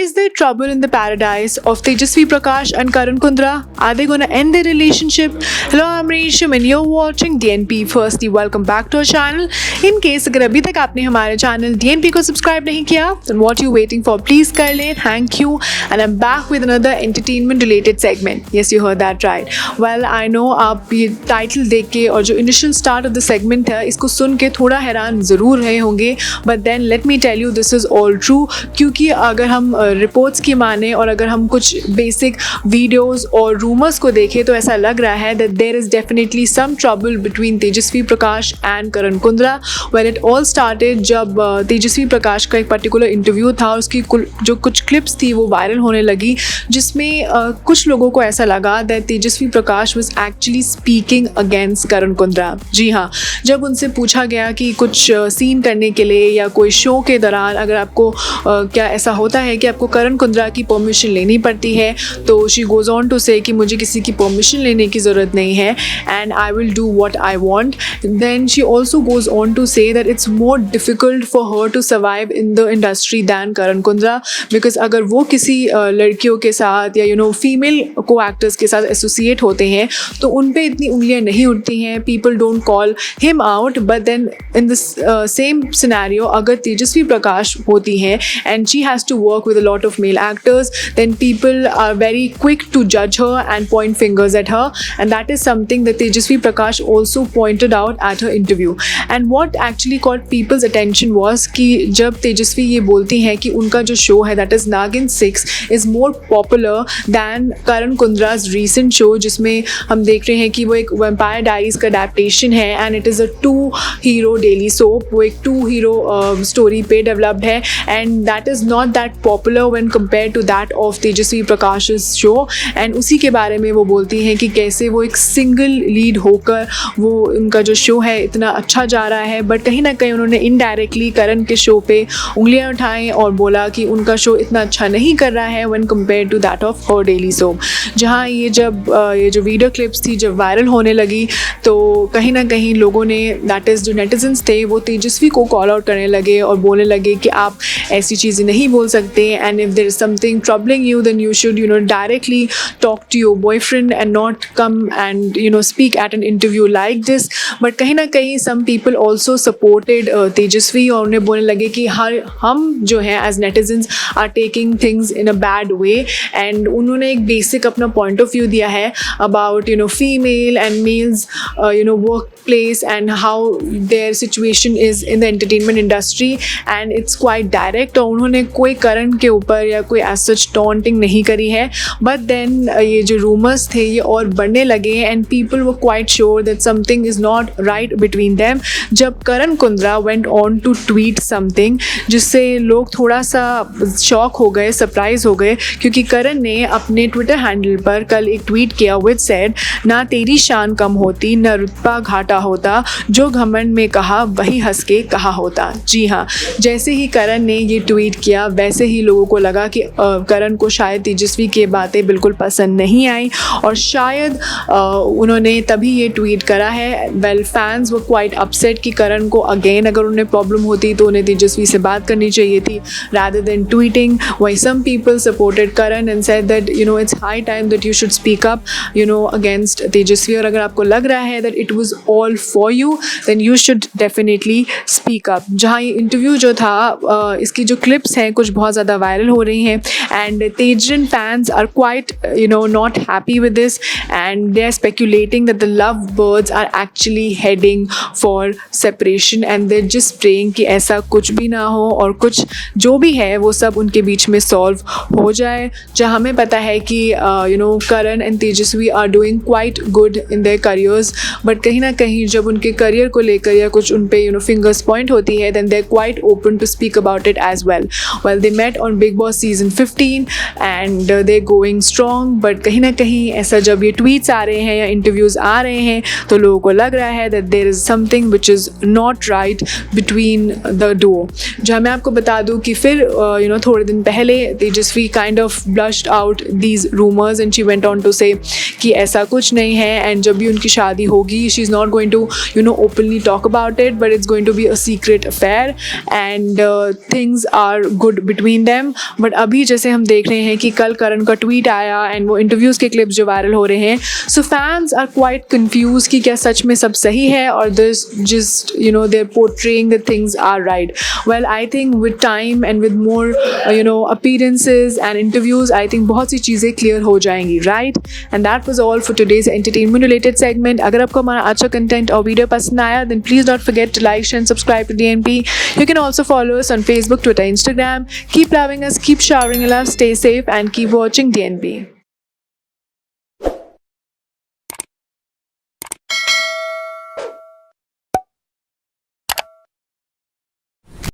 Is there trouble in the paradise of Tejasvi Prakash and Karan Kundra? Are they going to end their relationship? Hello, I'm Resham and you're watching DNP. Firstly, welcome back to our channel. In case अगर अभी तक आपने हमारे channel DNP को subscribe नहीं किया, then what you waiting for? Please कर लें. Thank you. And I'm back with another entertainment related segment. Yes, you heard that right. Well, I know आप ये टाइटल देख के और जो initial start of the segment है इसको सुन के थोड़ा हैरान ज़रूर रहे होंगे, but then let me tell you this is all true. क्योंकि अगर हम रिपोर्ट्स की माने और अगर हम कुछ बेसिक वीडियोस और रूमर्स को देखें तो ऐसा लग रहा है that there is definitely some trouble between Tejasswi Prakash and Karan Kundrra. Well, it all started जब तेजस्वी प्रकाश का एक पर्टिकुलर इंटरव्यू था और उसकी जो कुछ क्लिप्स थी वो वायरल होने लगी, जिसमें कुछ लोगों को ऐसा लगा that Tejasswi Prakash was actually speaking against Karan Kundra. जी हाँ, जब उनसे पूछा गया कि कुछ सीन करने के लिए या कोई शो के दौरान अगर आपको क्या ऐसा होता है कि आपको करण कुंद्रा की परमिशन लेनी पड़ती है, तो शी गोज़ ऑन टू से कि मुझे किसी की परमिशन लेने की ज़रूरत नहीं है and I will do what I want. Then she also goes on to say that it's more difficult for her to survive in the industry than Karan Kundrra, because अगर वो किसी लड़कियों के साथ या फीमेल को एक्टर्स के साथ एसोसिएट होते हैं तो उन पर इतनी उंगलियाँ नहीं उठती हैं. People don't call him out. But then in the same scenario अगर तेजस्वी प्रकाश होती हैं and she has to work with a lot of male actors, then people are very quick to judge her and point fingers at her, and that is something that Tejasvi Prakash also pointed out at her interview. And what actually caught people's attention was कि जब तेजस्वी ये बोलती हैं कि उनका जो show है that is Nagin 6 is more popular than Karan Kundra's recent show, जिसमें हम देख रहे हैं कि वो एक Vampire Diaries का adaptation है and it is a 2-hero daily soap. वो एक 2-hero story पे developed है and that is not that popular when compared to that of Tejashwi प्रकाश's show. and उसी के बारे में वो बोलती हैं कि कैसे वो एक सिंगल लीड होकर वो उनका जो शो है इतना अच्छा जा रहा है, बट कहीं ना कहीं उन्होंने इनडायरेक्टली करण के शो पे उंगलियां उठाएं और बोला कि उनका शो इतना अच्छा नहीं कर रहा है when compared to that of her daily soap. जहाँ ये जो वीडियो क्लिप्स थी जब वायरल होने लगी तो कहीं ना कहीं लोगों ने दैट इज़ जो नेटिजन्स थे वो तेजस्वी को कॉल आउट करने लगे और बोलने लगे कि आप ऐसी चीज़ें नहीं बोल सकते and if there is something troubling you then you should directly talk to your boyfriend and not come and speak at an interview like this. But कहीं ना कहीं some people also supported Tejasswi और उन्हें बोलने लगे कि हम जो हैं as netizens are taking things in a bad way. And उन्होंने एक बेसिक अपना पॉइंट ऑफ व्यू दिया है about female and males work place and how there situation is in the entertainment industry and it's quite direct. और उन्होंने कोई करण के ऊपर या कोई एज सच टॉन्टिंग नहीं करी है. बट देन ये जो रूमर्स थे ये और बढ़ने लगे and people were quite sure that something is not right between them. जब Karan Kundra went on to tweet something जिससे लोग थोड़ा सा शॉक हो गए, सरप्राइज हो गए, क्योंकि करण ने अपने ट्विटर हैंडल पर कल एक ट्वीट किया विच सेड, ना तेरी शान कम होती न रुतबा घाटा होता, जो घमंड में कहा वही हंस के कहा होता. जी हाँ, जैसे ही करण ने ये ट्वीट किया वैसे ही लोगों को लगा कि करण को शायद तेजस्वी की बातें बिल्कुल पसंद नहीं आई और शायद उन्होंने तभी ये ट्वीट करा है. वेल, फैंस वो क्वाइट अपसेट कि करण को अगेन अगर उन्हें प्रॉब्लम होती तो उन्हें तेजस्वी से बात करनी चाहिए थी rather than tweeting. Why some people supported Karan and said that it's high time that you should speak up against तेजस्वी. और अगर आपको लग रहा है that it was all for you then you should definitely speak up. जहाँ ये interview जो था इसकी जो क्लिप्स हैं कुछ बहुत ज़्यादा वायरल हो रही हैं एंड तेजन fans are quite not happy with this and they are speculating that the love birds are actually heading for separation and they're just praying कि ऐसा कुछ भी ना हो और कुछ जो भी है वो सब उनके बीच में सॉल्व हो जाए. जहाँ हमें पता है कि Karan and Tejasswi are doing quite good in their careers, but कहीं ना कहीं जब उनके करियर को लेकर या कुछ उन पे फिंगर्स पॉइंट होती है then they're quite open to speak about it as well. Well, they met on Big Boss season 15 and they're going strong. but कहीं ना कहीं ऐसा जब ये tweets आ रहे हैं या interviews आ रहे हैं तो लोगों को लग रहा है that there is something which is not right between the duo. जहाँ मैं आपको बता दूँ कि फिर थोड़े दिन पहले तेजस्वी kind of blushed out these rumors and she went on to say कि ऐसा कुछ नहीं है and जब भी उनकी शादी होगी she's not going to openly talk about it but it's going to be a secret affair and things are good between them. them, but अभी जैसे हम देख रहे हैं कि कल करण का ट्वीट आया एंड वो इंटरव्यूज़ के क्लिप्स जो वायरल हो रहे हैं, so fans are quite confused कि क्या सच में सब सही है और this just there portraying the things are right. Well I think with time and with more appearances and interviews I think बहुत सी चीज़ें क्लियर हो जाएंगी, right. And that was all for today's entertainment related segment. अगर आपको हमारा अच्छा content और वीडियो पसंद आया, then please don't forget to like, share and subscribe to DNP. You can also follow us on Facebook, Twitter, Instagram. Keep loving us, keep showering love, stay safe and keep watching DNP.